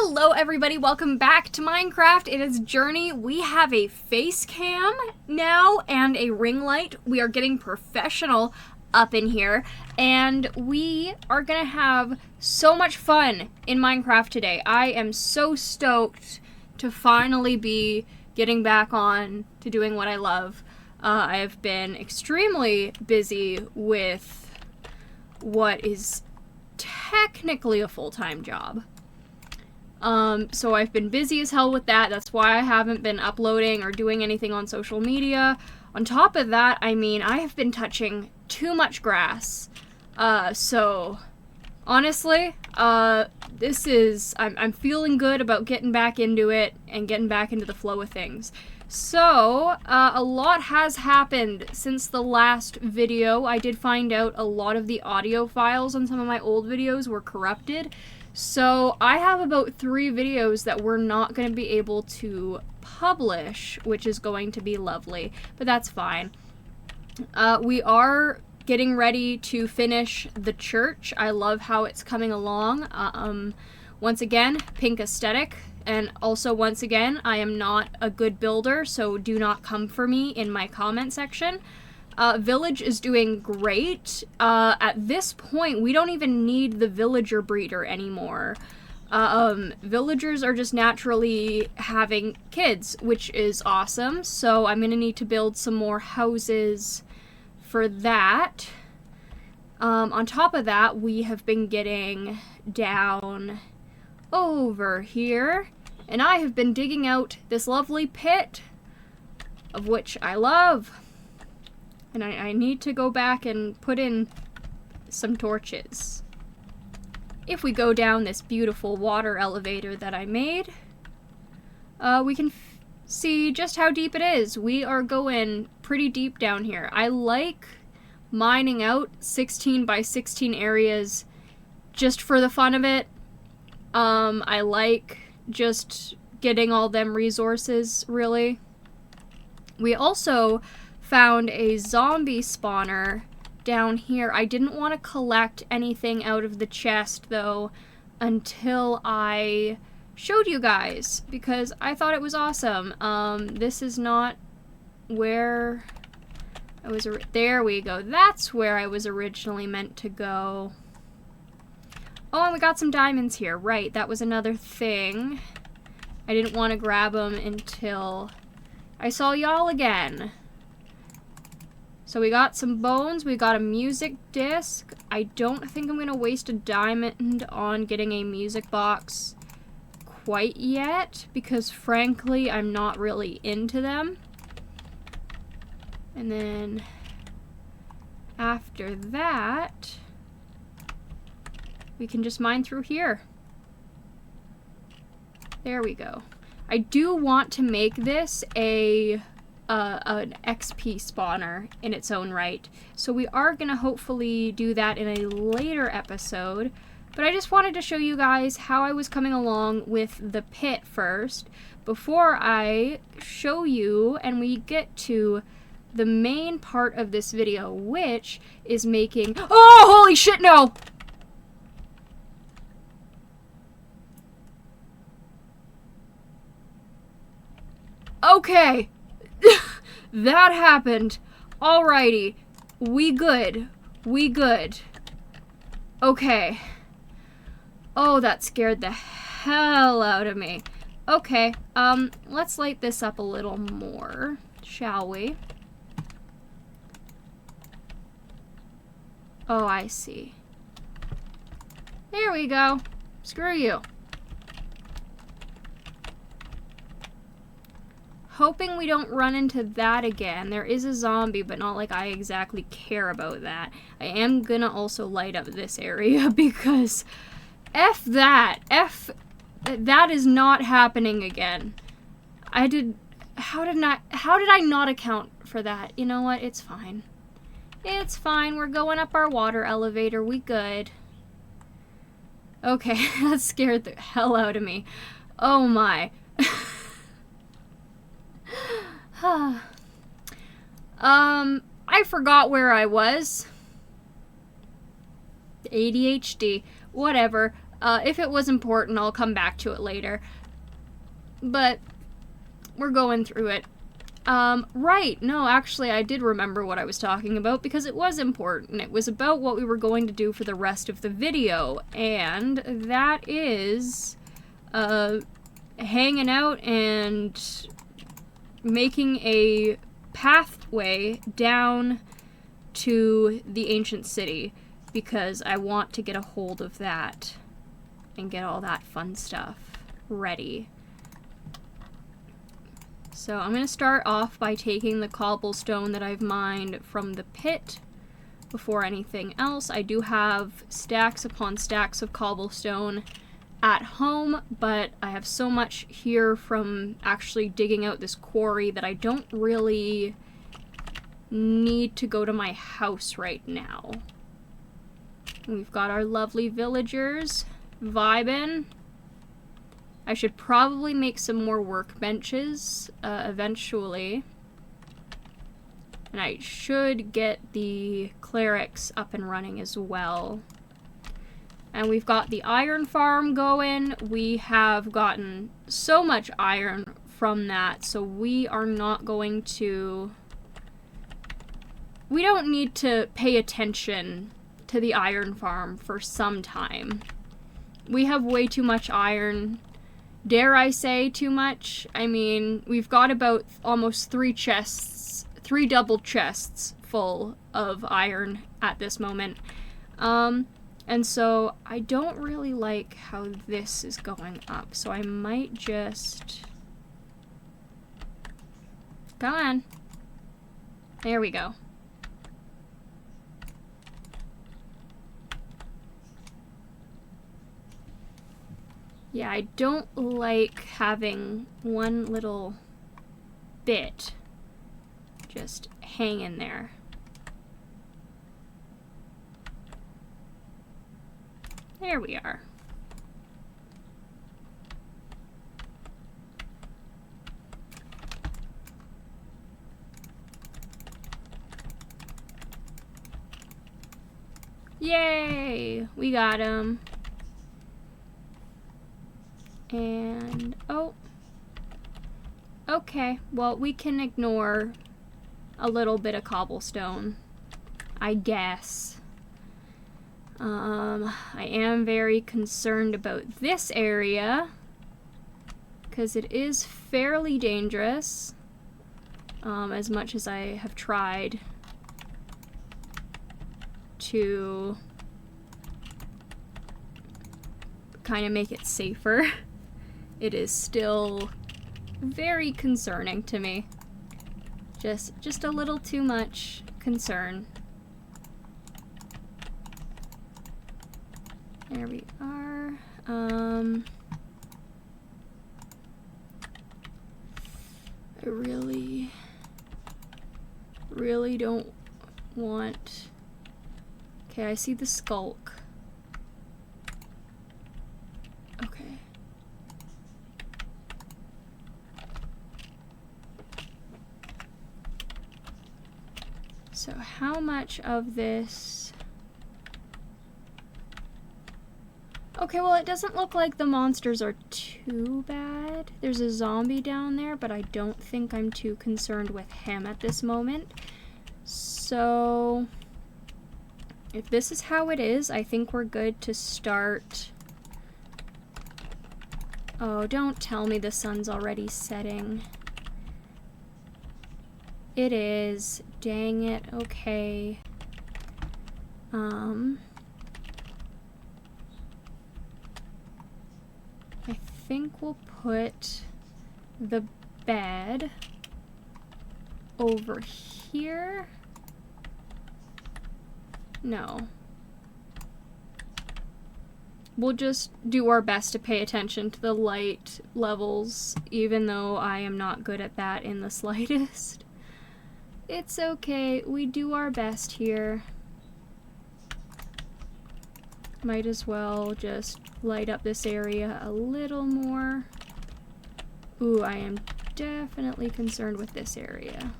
Hello everybody, welcome back to Minecraft. It is Journey. We have a face cam now and a ring light. We are getting professional up in here and we are gonna have so much fun in Minecraft today. I am so stoked to finally be getting back on to doing what I love. I have been extremely busy with what is technically a full-time job. So I've been busy as hell with that. That's why I haven't been uploading or doing anything on social media. On top of that, I mean, I have been touching too much grass. So honestly, I'm feeling good about getting back into it and getting back into the flow of things. So, a lot has happened since the last video. I did find out a lot of the audio files on some of my old videos were corrupted. So I have about 3 videos that we're not going to be able to publish, which is going to be lovely, but that's fine. We are getting ready to finish the church. I love how it's coming along. Once again, pink aesthetic, and also once again, I am not a good builder, so do not come for me in my comment section. Village is doing great. At this point, we don't even need the villager breeder anymore. Villagers are just naturally having kids, which is awesome. So I'm gonna need to build some more houses for that. On top of that, we have been getting down over here, and I have been digging out this lovely pit, of which I love. And I need to go back and put in some torches. If we go down this beautiful water elevator that I made, we can see just how deep it is. We are going pretty deep down here. I like mining out 16 by 16 areas just for the fun of it. I like just getting all them resources, really. We also found a zombie spawner down here. I didn't want to collect anything out of the chest, though, until I showed you guys, because I thought it was awesome. This is not where I was. There we go. That's where I was originally meant to go. Oh, and we got some diamonds here. Right, that was another thing. I didn't want to grab them until I saw y'all again. So we got some bones, we got a music disc. I don't think I'm gonna waste a diamond on getting a music box quite yet, because frankly, I'm not really into them. And then after that, we can just mine through here. There we go. I do want to make this an XP spawner in its own right. So we are going to hopefully do that in a later episode. But I just wanted to show you guys how I was coming along with the pit first, before I show you and we get to the main part of this video, which is making... Oh, holy shit, no! Okay. That happened. Alrighty. We good. We good. Okay. Oh, that scared the hell out of me. Okay, let's light this up a little more, shall we? Oh, I see. There we go. Screw you. Hoping we don't run into that again. There is a zombie, but not like I exactly care about that. I am gonna also light up this area because F that. That is not happening again. How did I not account for that? You know what? It's fine. It's fine. We're going up our water elevator. We good. Okay, that scared the hell out of me. Oh my. I forgot where I was. ADHD. Whatever. If it was important, I'll come back to it later. But we're going through it. Right. No, actually, I did remember what I was talking about because it was important. It was about what we were going to do for the rest of the video, and that is, hanging out and making a pathway down to the ancient city because I want to get a hold of that and get all that fun stuff ready. So I'm going to start off by taking the cobblestone that I've mined from the pit before anything else. I do have stacks upon stacks of cobblestone at home, but I have so much here from actually digging out this quarry that I don't really need to go to my house right now. We've got our lovely villagers vibing. I should probably make some more workbenches eventually. And I should get the clerics up and running as well. And we've got the iron farm going. We have gotten so much iron from that, so we are not going to... We don't need to pay attention to the iron farm for some time. We have way too much iron. Dare I say too much? I mean, we've got about almost 3 double chests full of iron at this moment. And so I don't really like how this is going up, so I might just... Come on. There we go. Yeah, I don't like having one little bit just hanging there. There we are. Yay! We got him. And, oh. Okay, well, we can ignore a little bit of cobblestone, I guess. I am very concerned about this area because it is fairly dangerous, as much as I have tried to kind of make it safer. It is still very concerning to me. Just a little too much concern. There we are. I really don't want... Okay, I see the skulk. Okay. So how much of this... Okay, well, it doesn't look like the monsters are too bad. There's a zombie down there, but I don't think I'm too concerned with him at this moment. So, if this is how it is, I think we're good to start. Oh, don't tell me the sun's already setting. It is. Dang it. Okay. I think we'll put the bed over here. No. We'll just do our best to pay attention to the light levels, even though I am not good at that in the slightest. It's okay, we do our best here. Might as well just light up this area a little more. Ooh, I am definitely concerned with this area.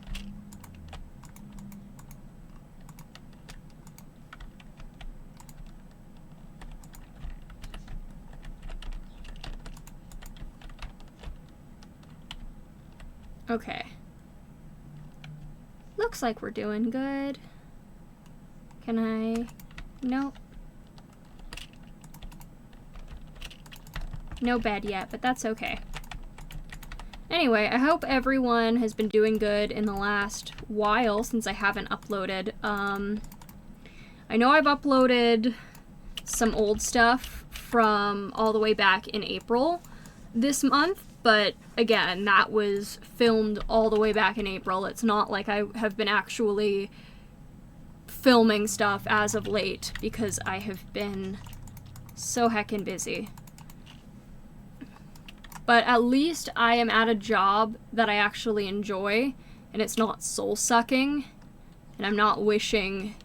Okay. Looks like we're doing good. Can I... Nope. No bed yet, but that's okay. Anyway, I hope everyone has been doing good in the last while since I haven't uploaded. I know I've uploaded some old stuff from all the way back in April this month, but again, that was filmed all the way back in April. It's not like I have been actually filming stuff as of late because I have been so heckin' busy. But at least I am at a job that I actually enjoy, and it's not soul-sucking, and I'm not wishing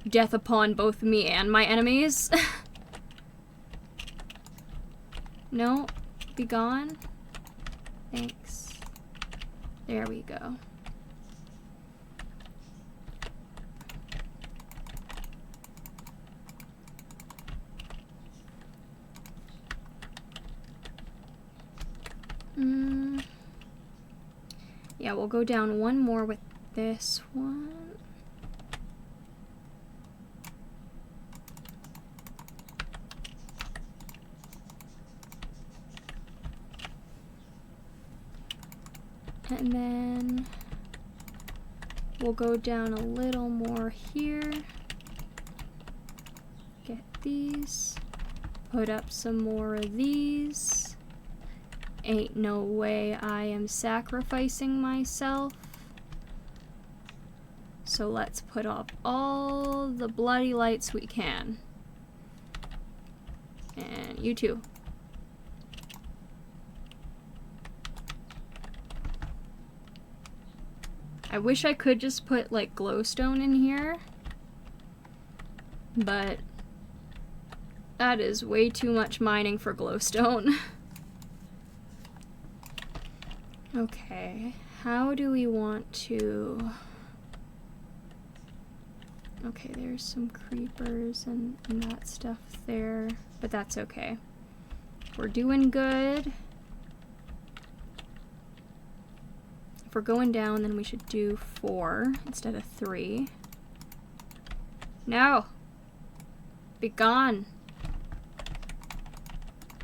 death upon both me and my enemies. No, be gone. Thanks. There we go. Yeah, we'll go down one more with this one. And then we'll go down a little more here. Get these. Put up some more of these. Ain't no way I am sacrificing myself. So let's put up all the bloody lights we can. And you too. I wish I could just put like glowstone in here, but that is way too much mining for glowstone. Okay, how do we want to... Okay, there's some creepers and that stuff there, but that's okay. We're doing good. If we're going down, then we should do 4 instead of 3. No! Be gone!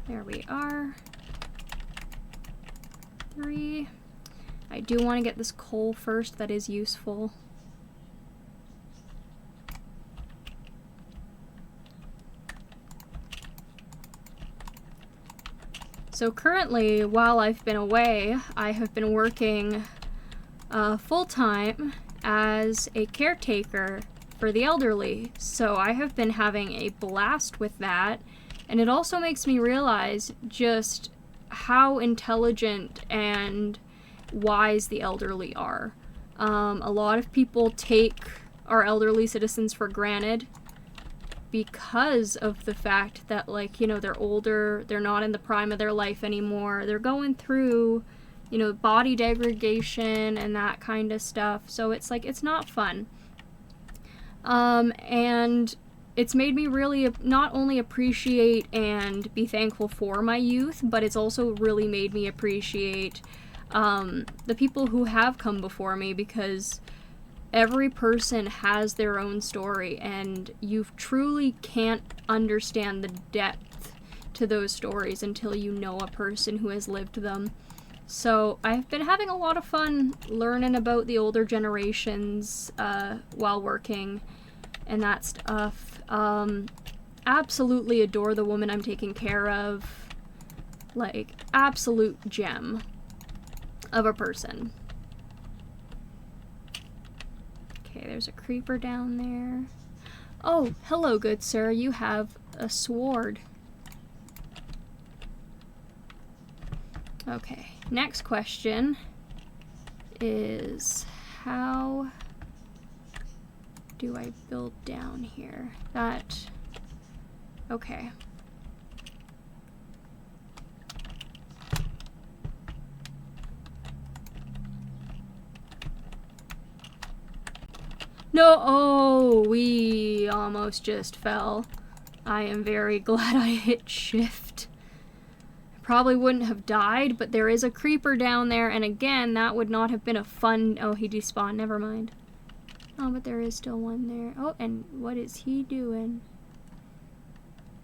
There we are. 3. I do want to get this coal first, that is useful. So currently, while I've been away, I have been working full-time as a caretaker for the elderly. So I have been having a blast with that, and it also makes me realize just how intelligent and wise the elderly are. A lot of people take our elderly citizens for granted because of the fact that, like, you know, they're older, they're not in the prime of their life anymore, they're going through, you know, body degradation and that kind of stuff, so it's like, it's not fun. And it's made me really not only appreciate and be thankful for my youth, but it's also really made me appreciate the people who have come before me, because every person has their own story, and you truly can't understand the depth to those stories until you know a person who has lived them. So I've been having a lot of fun learning about the older generations while working and that stuff. Absolutely adore the woman I'm taking care of. Like, absolute gem of a person. Okay, there's a creeper down there. Oh, hello, good sir. You have a sword. Okay, next question is, how do I build down here? That... Okay. No, oh, we almost just fell. I am very glad I hit shift. I probably wouldn't have died, but there is a creeper down there, and again, that would not have been a fun... Oh, he despawned, never mind. Oh, but there is still one there. Oh, and what is he doing?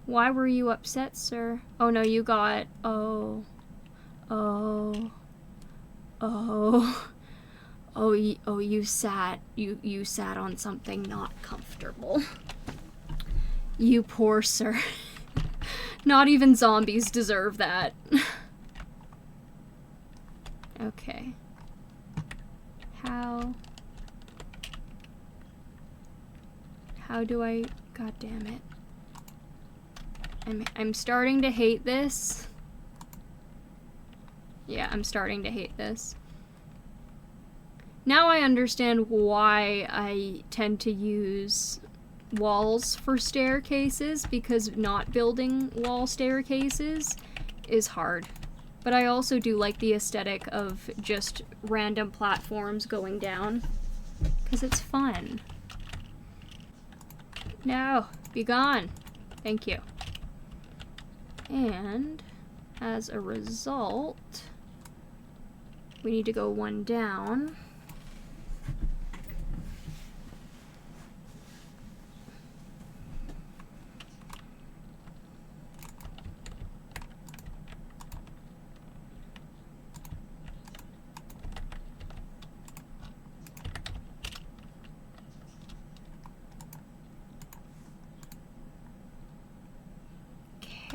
Why were you upset, sir? Oh, no, you got... Oh. Oh. Oh. Oh, you sat on something not comfortable. You poor sir. Not even zombies deserve that. Okay. How do I... God damn it. I'm starting to hate this. Yeah, I'm starting to hate this. Now I understand why I tend to use walls for staircases, because not building wall staircases is hard. But I also do like the aesthetic of just random platforms going down, because it's fun. No, be gone. Thank you. And as a result, we need to go one down.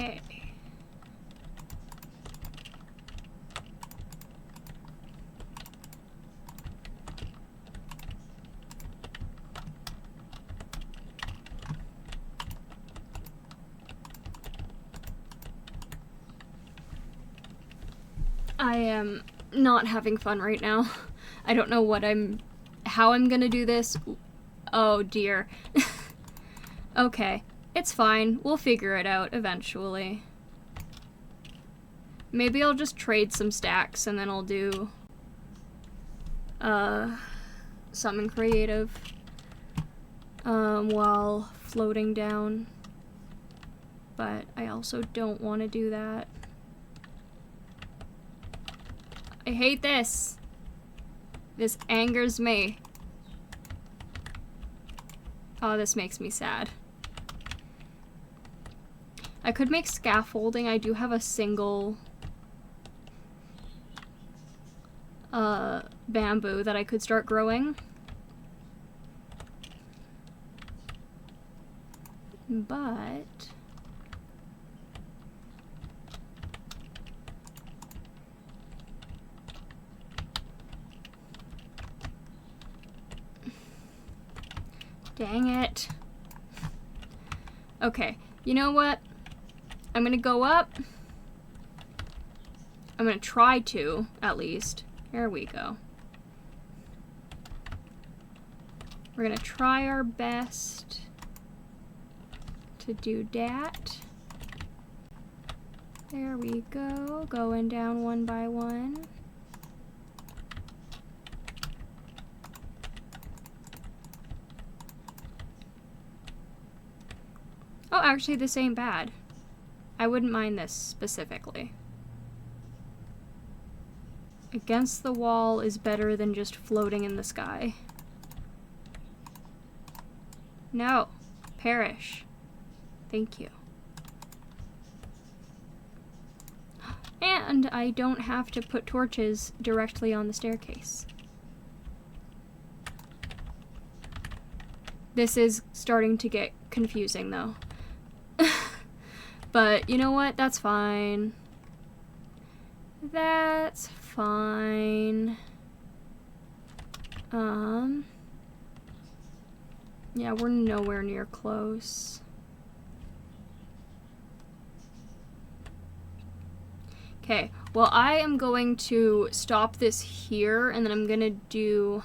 Okay. I am not having fun right now. I don't know how I'm gonna do this. Oh dear. Okay. It's fine. We'll figure it out eventually. Maybe I'll just trade some stacks and then I'll do something creative while floating down. But I also don't want to do that. I hate this. This angers me. Oh, this makes me sad. I could make scaffolding. I do have a single bamboo that I could start growing. But dang it. Okay, you know what? I'm gonna go up. I'm gonna try to, at least. Here we go. We're gonna try our best to do that. There we go. Going down one by one. Oh, actually, this ain't bad. I wouldn't mind this specifically. Against the wall is better than just floating in the sky. No. Perish. Thank you. And I don't have to put torches directly on the staircase. This is starting to get confusing, though. But you know what? That's fine. That's fine. Yeah, we're nowhere near close. Okay, well, I am going to stop this here, and then I'm gonna do...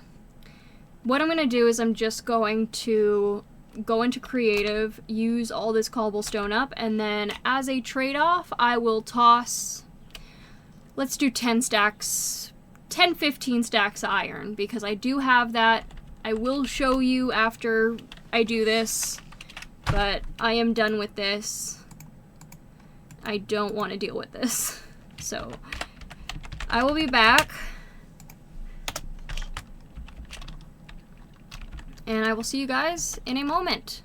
What I'm gonna do is I'm just going to go into creative, use all this cobblestone up, and then as a trade-off, I will toss, let's do 10 stacks, 10, 15 stacks of iron, because I do have that. I will show you after I do this, but I am done with this. I don't want to deal with this. So I will be back. And I will see you guys in a moment.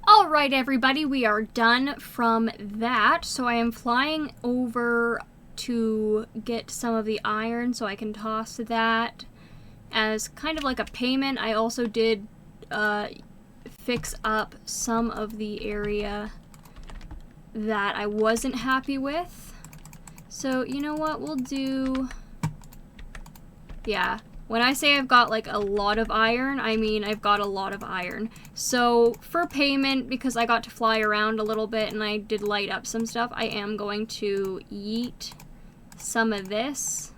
Alright everybody, we are done from that. So I am flying over to get some of the iron so I can toss that as kind of like a payment. I also did fix up some of the area that I wasn't happy with. So you know what we'll do? Yeah. When I say I've got like a lot of iron, I mean I've got a lot of iron. So for payment, because I got to fly around a little bit and I did light up some stuff, I am going to yeet some of this.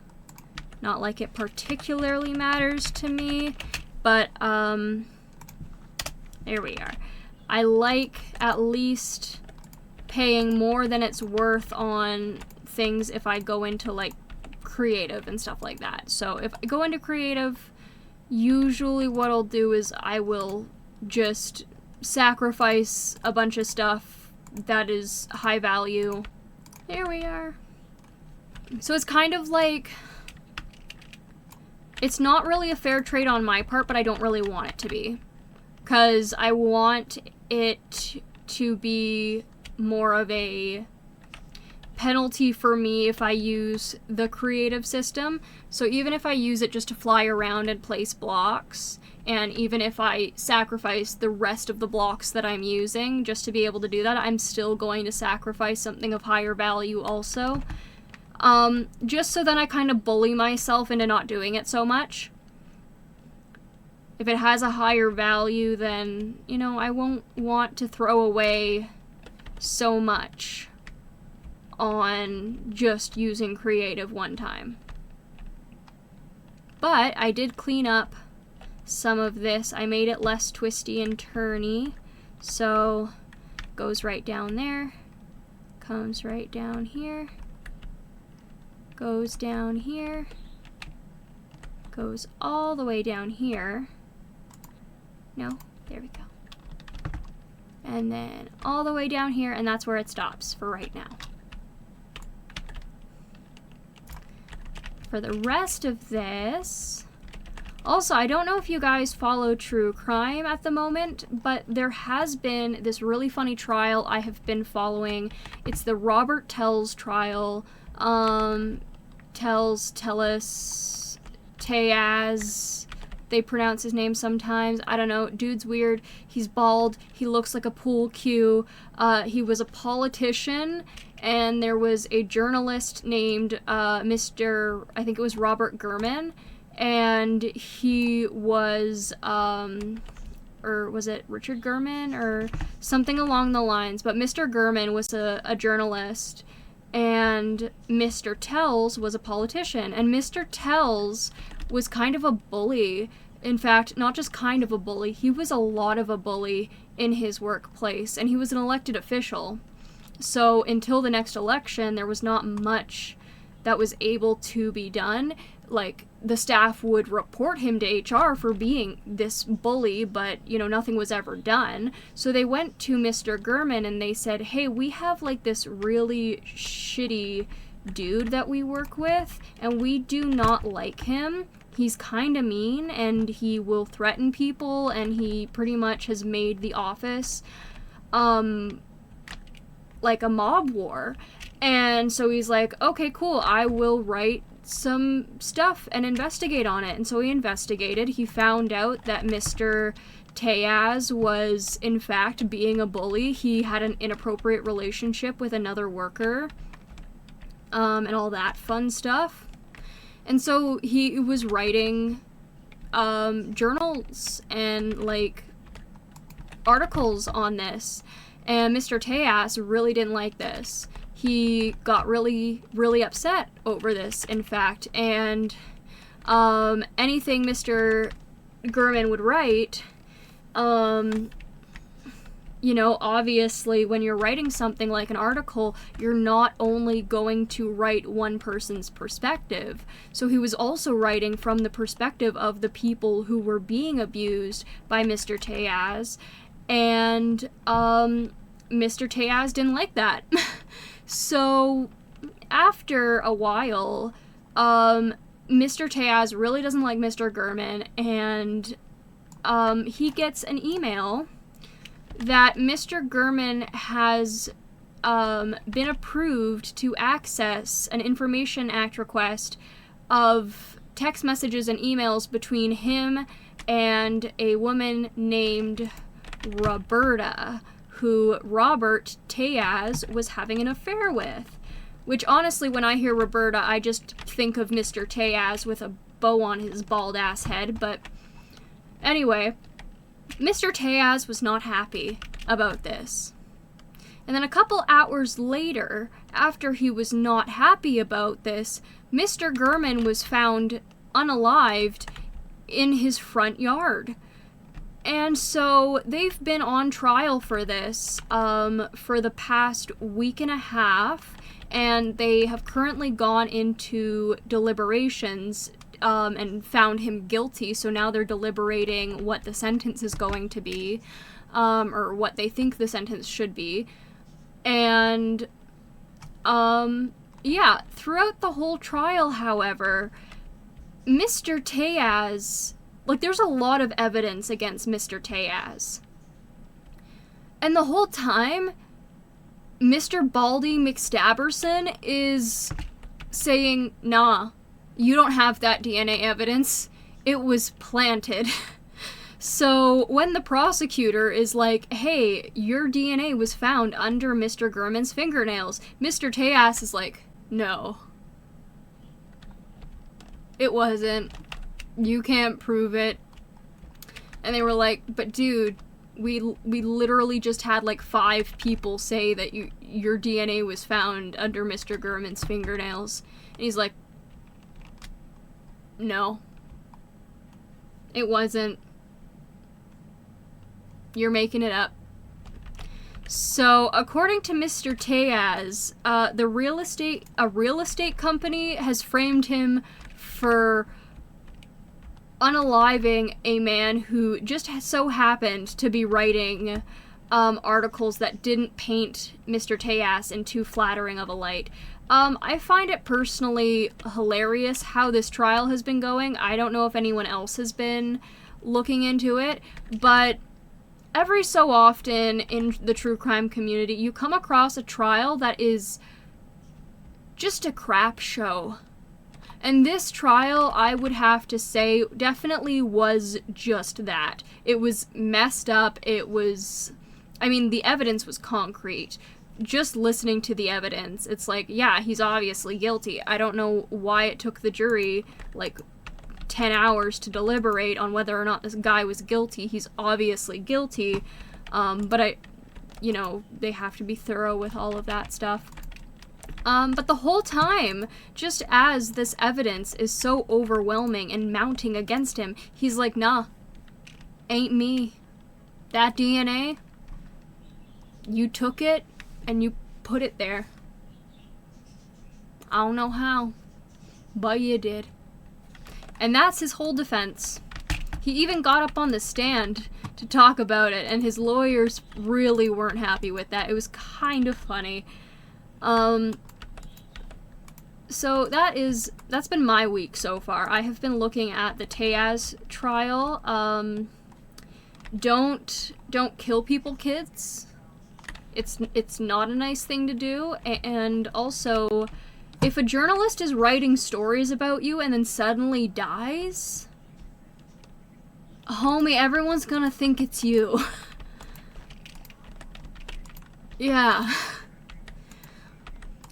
Not like it particularly matters to me, but there we are. I like at least paying more than it's worth on things if I go into like creative and stuff like that. So if I go into creative, usually what I'll do is I will just sacrifice a bunch of stuff that is high value. There we are. So it's kind of like, it's not really a fair trade on my part, but I don't really want it to be, because I want it to be more of a penalty for me if I use the creative system. So even if I use it just to fly around and place blocks, and even if I sacrifice the rest of the blocks that I'm using just to be able to do that, I'm still going to sacrifice something of higher value also. Just so then I kind of bully myself into not doing it so much. If it has a higher value, then, you know, I won't want to throw away so much on just using creative one time. But I did clean up some of this. I made it less twisty and turny. So goes right down there, comes right down here, goes down here, goes all the way down here. No, there we go. And then all the way down here, and that's where it stops for right now. For the rest of this, Also, I don't know if you guys follow true crime at the moment, but there has been this really funny trial I have been following. It's the Robert Tell's trial. Tellus, Teaz. They pronounce his name sometimes. I don't know. Dude's weird. He's bald. He looks like a pool cue. He was a politician, and there was a journalist named Mr. I think it was Robert Gurman, and he was, or was it Richard Gurman or something along the lines? But Mr. Gurman was a journalist, and Mr. Tells was a politician, and Mr. Tells was kind of a bully. In fact, not just kind of a bully, he was a lot of a bully in his workplace, and he was an elected official. So until the next election, there was not much that was able to be done. Like, the staff would report him to HR for being this bully, but, you know, nothing was ever done. So they went to Mr. Gurman and they said, hey, we have, like, this really shitty dude that we work with, and we do not like him. He's kind of mean, and he will threaten people, and he pretty much has made the office, like a mob war. And so he's like, okay, cool, I will write some stuff and investigate on it. And so he investigated. He found out that Mr. Teaz was, in fact, being a bully. He had an inappropriate relationship with another worker, and all that fun stuff. And so he was writing journals and, like, articles on this. And Mr. Teaz really didn't like this. He got really, really upset over this, in fact. And anything Mr. Gurman would write, you know, obviously when you're writing something like an article, you're not only going to write one person's perspective. So he was also writing from the perspective of the people who were being abused by Mr. Teaz. And Mr. Teaz didn't like that. So after a while, Mr. Teaz really doesn't like Mr. Gurman, and he gets an email that Mr. Gurman has been approved to access an Information Act request of text messages and emails between him and a woman named Roberta, who Robert Teaz was having an affair with. Which, honestly, when I hear Roberta, I just think of Mr. Teaz with a bow on his bald-ass head, but anyway, Mr. Teaz was not happy about this. And then a couple hours later, after he was not happy about this, Mr. Gurman was found unalived in his front yard. And so they've been on trial for this for the past week and a half, and they have currently gone into deliberations and found him guilty. So now they're deliberating what the sentence is going to be, or what they think the sentence should be. And yeah, throughout the whole trial, however, Mr. Teaz, like, there's a lot of evidence against Mr. Teaz. And the whole time, Mr. Baldy McStabberson is saying, nah, you don't have that DNA evidence. It was planted. So when the prosecutor is like, hey, your DNA was found under Mr. Gurman's fingernails, Mr. Teaz is like, no. It wasn't. You can't prove it. And they were like, but dude, we literally just had like 5 people say that your DNA was found under Mr. Gurman's fingernails. And he's like, no. It wasn't. You're making it up. So, according to Mr. Teaz, a real estate company has framed him for unaliving a man who just so happened to be writing articles that didn't paint Mr. Tejas in too flattering of a light. I find it personally hilarious how this trial has been going. I don't know if anyone else has been looking into it, but every so often in the true crime community, you come across a trial that is just a crap show. And this trial, I would have to say, definitely was just that. It was messed up. It was... I mean, the evidence was concrete. Just listening to the evidence, it's like, yeah, he's obviously guilty. I don't know why it took the jury, like, 10 hours to deliberate on whether or not this guy was guilty. He's obviously guilty. But they have to be thorough with all of that stuff. But the whole time, just as this evidence is so overwhelming and mounting against him, he's like, nah, ain't me. That DNA, you took it and you put it there. I don't know how, but you did. And that's his whole defense. He even got up on the stand to talk about it, and his lawyers really weren't happy with that. It was kind of funny. So that's been my week so far. I have been looking at the Tejas trial. Don't kill people, kids. It's not a nice thing to do. And also, if a journalist is writing stories about you and then suddenly dies, homie, everyone's gonna think it's you. Yeah.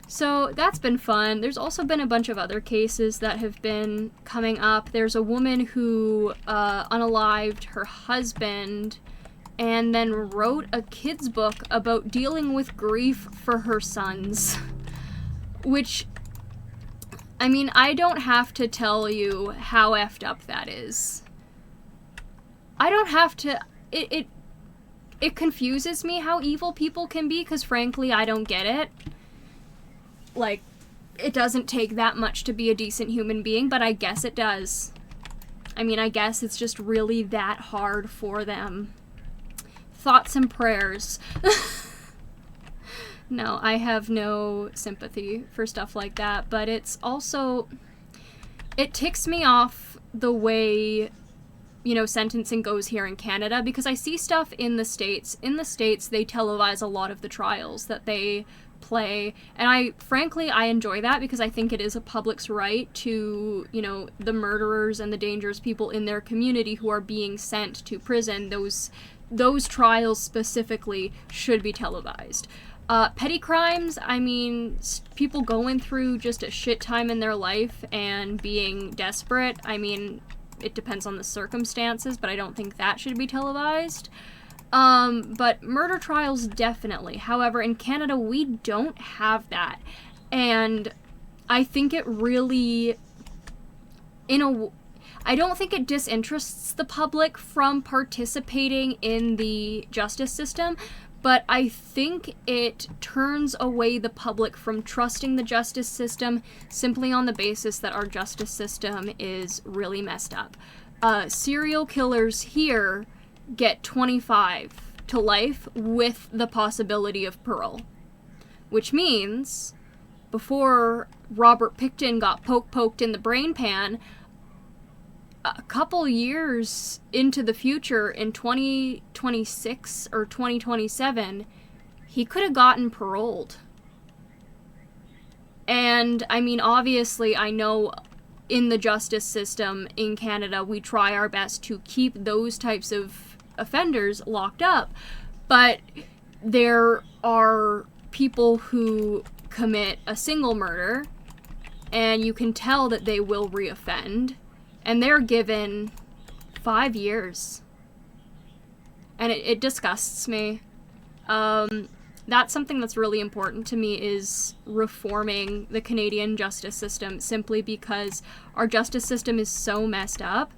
So that's been fun. There's also been a bunch of other cases that have been coming up. There's a woman who unalived her husband and then wrote a kid's book about dealing with grief for her sons. Which, I mean, I don't have to tell you how effed up that is. I don't have to... It confuses me how evil people can be, because frankly, I don't get it. Like, it doesn't take that much to be a decent human being, but I guess it does. I mean, I guess it's just really that hard for them. Thoughts and prayers. No, I have no sympathy for stuff like that, but it's also... It ticks me off the way, sentencing goes here in Canada, because I see stuff in the States. In the States, they televise a lot of the trials that they play, and I enjoy that, because I think it is a public's right to, the murderers and the dangerous people in their community who are being sent to prison. Those trials specifically should be televised. Petty crimes, I mean, people going through just a shit time in their life and being desperate, I mean, it depends on the circumstances, but I don't think that should be televised. But murder trials, definitely. However, in Canada, we don't have that. And I think it really, I don't think it disinterests the public from participating in the justice system, but I think it turns away the public from trusting the justice system simply on the basis that our justice system is really messed up. Serial killers here get 25 to life with the possibility of parole. Which means, before Robert Pickton got poked in the brain pan, a couple years into the future, in 2026 or 2027, he could have gotten paroled. And, I mean, obviously, I know in the justice system in Canada, we try our best to keep those types of offenders locked up, but there are people who commit a single murder, and you can tell that they will reoffend, and they're given 5 years. And it disgusts me. That's something that's really important to me, is reforming the Canadian justice system, simply because our justice system is so messed up,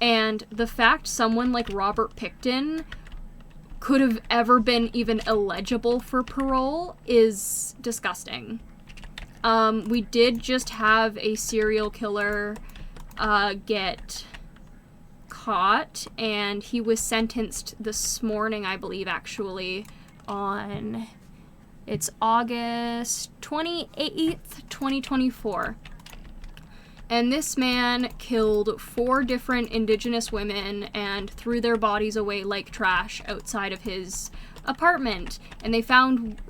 and the fact someone like Robert Pickton could have ever been even eligible for parole is disgusting. We did just have a serial killer get caught, and he was sentenced this morning, I believe, actually, on... It's August 28th, 2024. And this man killed 4 different indigenous women and threw their bodies away like trash outside of his apartment. And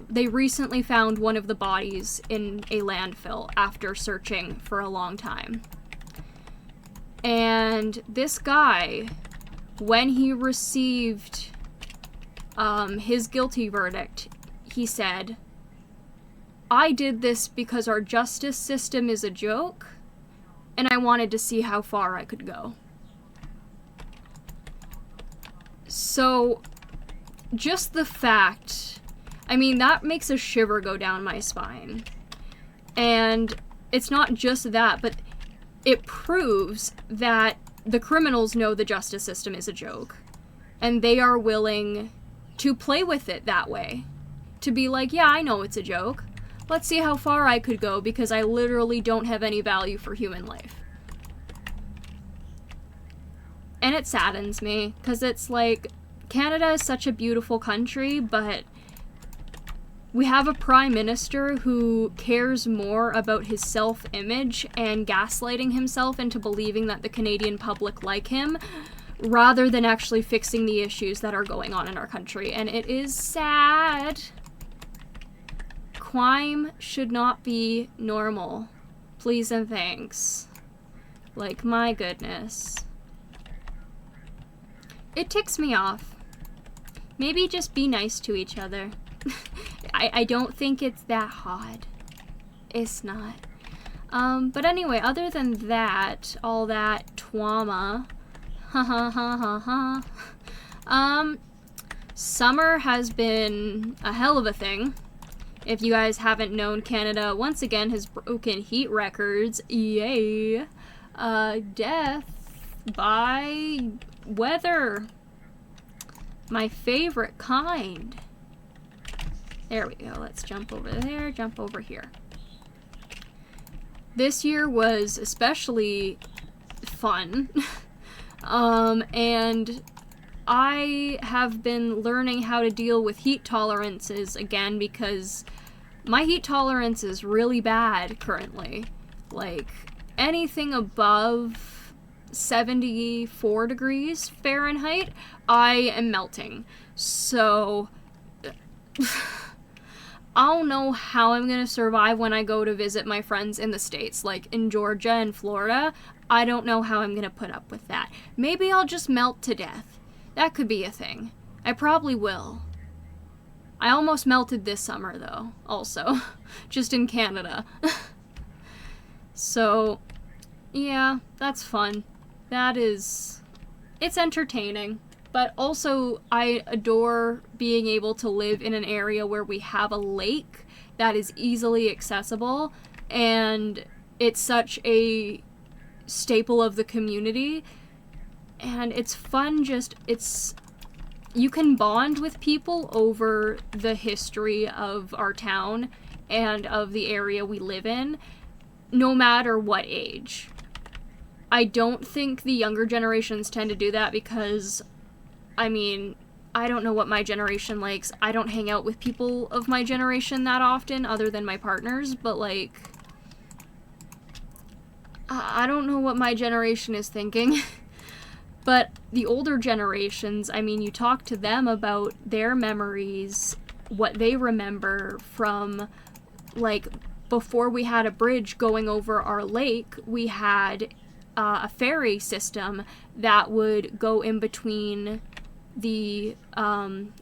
they recently found one of the bodies in a landfill after searching for a long time. And this guy, when he received his guilty verdict, he said, "I did this because our justice system is a joke, and I wanted to see how far I could go." So, just the fact, I mean, that makes a shiver go down my spine. And it's not just that, but it proves that the criminals know the justice system is a joke, and they are willing to play with it that way. To be like, yeah, I know it's a joke. Let's see how far I could go because I literally don't have any value for human life. And it saddens me, because it's like, Canada is such a beautiful country, but we have a prime minister who cares more about his self-image and gaslighting himself into believing that the Canadian public like him, rather than actually fixing the issues that are going on in our country. And it is sad. Crime should not be normal. Please and thanks. Like, my goodness. It ticks me off. Maybe just be nice to each other. I don't think it's that hard. It's not. But anyway, other than that, all that twama, summer has been a hell of a thing. If you guys haven't known, Canada once again has broken heat records. Yay. Death by weather. My favorite kind. There we go. Let's jump over there, jump over here. This year was especially fun. And I have been learning how to deal with heat tolerances again because my heat tolerance is really bad currently. Like, anything above 74 degrees Fahrenheit, I am melting. So, I don't know how I'm gonna survive when I go to visit my friends in the States, like in Georgia and Florida. I don't know how I'm gonna put up with that. Maybe I'll just melt to death. That could be a thing. I probably will. I almost melted this summer, though, also. Just in Canada. So, yeah, that's fun. It's entertaining. But also, I adore being able to live in an area where we have a lake that is easily accessible, and it's such a staple of the community. And it's fun, you can bond with people over the history of our town and of the area we live in, no matter what age. I don't think the younger generations tend to do that because, I mean, I don't know what my generation likes. I don't hang out with people of my generation that often, other than my partners, but like, I don't know what my generation is thinking. But the older generations, I mean, you talk to them about their memories, what they remember from, like, before we had a bridge going over our lake, we had a ferry system that would go in between the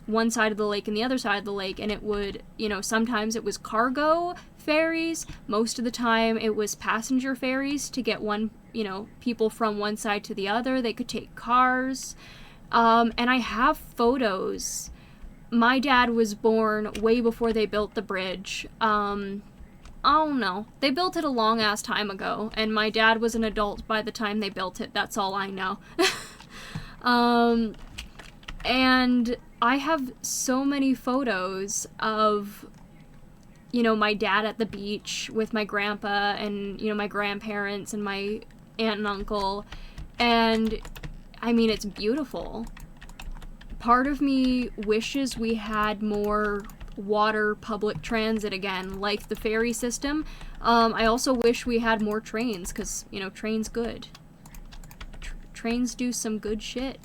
one side of the lake and the other side of the lake, and it would, sometimes it was cargo ferries, most of the time it was passenger ferries to get people from one side to the other. They could take cars, and I have photos. My dad was born way before they built the bridge. I don't know. They built it a long ass time ago, and my dad was an adult by the time they built it. That's all I know. And I have so many photos of, my dad at the beach with my grandpa and, my grandparents and my aunt and uncle. And I mean, it's beautiful. Part of me wishes we had more water public transit again, like the ferry system. I also wish we had more trains, because, you know, trains good. Trains do some good shit.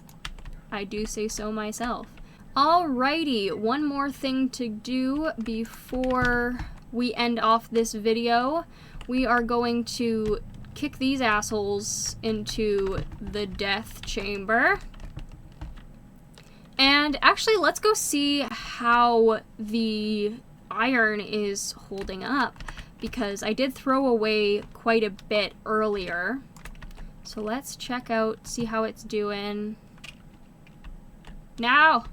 I do say so myself. Alrighty, one more thing to do before we end off this video. We are going to kick these assholes into the death chamber. And actually, let's go see how the iron is holding up, because I did throw away quite a bit earlier. So let's check out, see how it's doing. Now!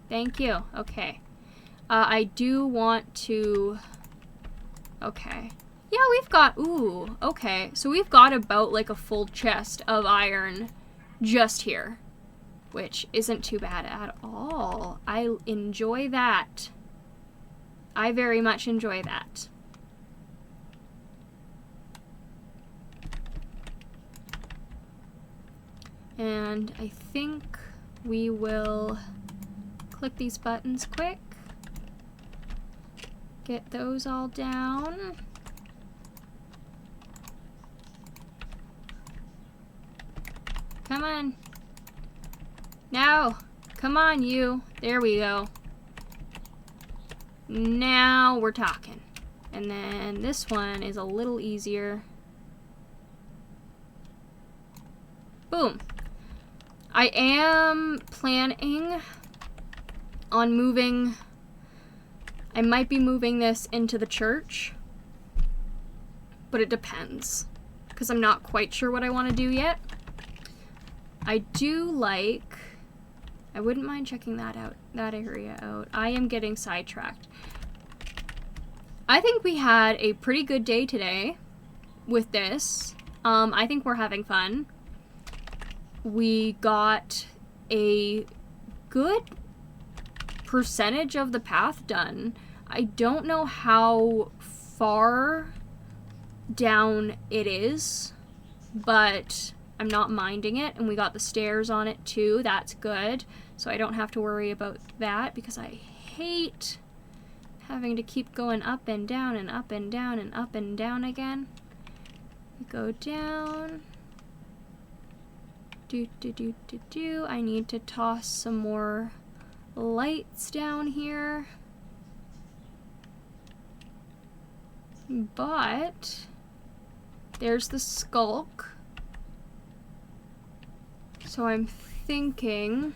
Thank you. Okay. I do want to... Okay. Yeah, we've got... Ooh, okay. So we've got about like a full chest of iron just here, which isn't too bad at all. I enjoy that. I very much enjoy that. And I think we will click these buttons quick. Get those all down. Come on. Now. Come on, you. There we go. Now we're talking. And then this one is a little easier. Boom. I am planning on moving, I might be moving this into the church, but it depends, because I'm not quite sure what I want to do yet. I do like, I wouldn't mind checking that out, that area out. I am getting sidetracked. I think we had a pretty good day today with this. I think we're having fun. We got a good percentage of the path done. I don't know how far down it is, but I'm not minding it, and we got the stairs on it too. That's good, so I don't have to worry about that, because I hate having to keep going up and down and up and down and up and down again. We go down. I need to toss some more lights down here. But there's the skulk. So I'm thinking,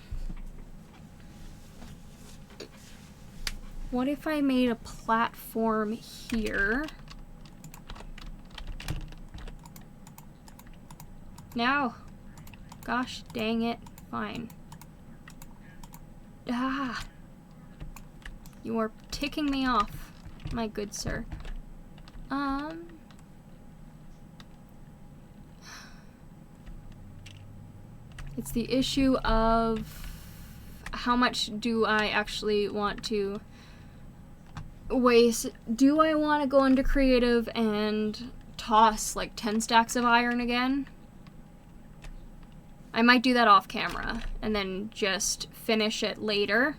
what if I made a platform here? Now. Gosh dang it. Fine. Ah. You are ticking me off, my good sir. It's the issue of how much do I actually want to waste. Do I want to go into creative and toss like 10 stacks of iron again? I might do that off camera and then just finish it later.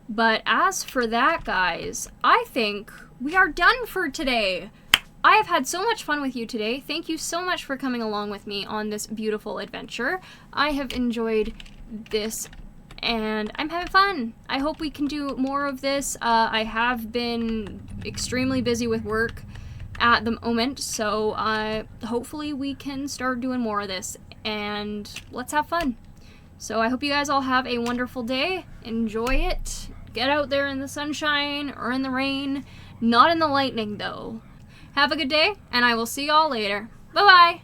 But as for that, guys, I think we are done for today. I have had so much fun with you today. Thank you so much for coming along with me on this beautiful adventure. I have enjoyed this and I'm having fun. I hope we can do more of this. I have been extremely busy with work at the moment, so hopefully we can start doing more of this, and let's have fun. So I hope you guys all have a wonderful day. Enjoy it. Get out there in the sunshine or in the rain. Not in the lightning, though. Have a good day, and I will see y'all later. Bye-bye!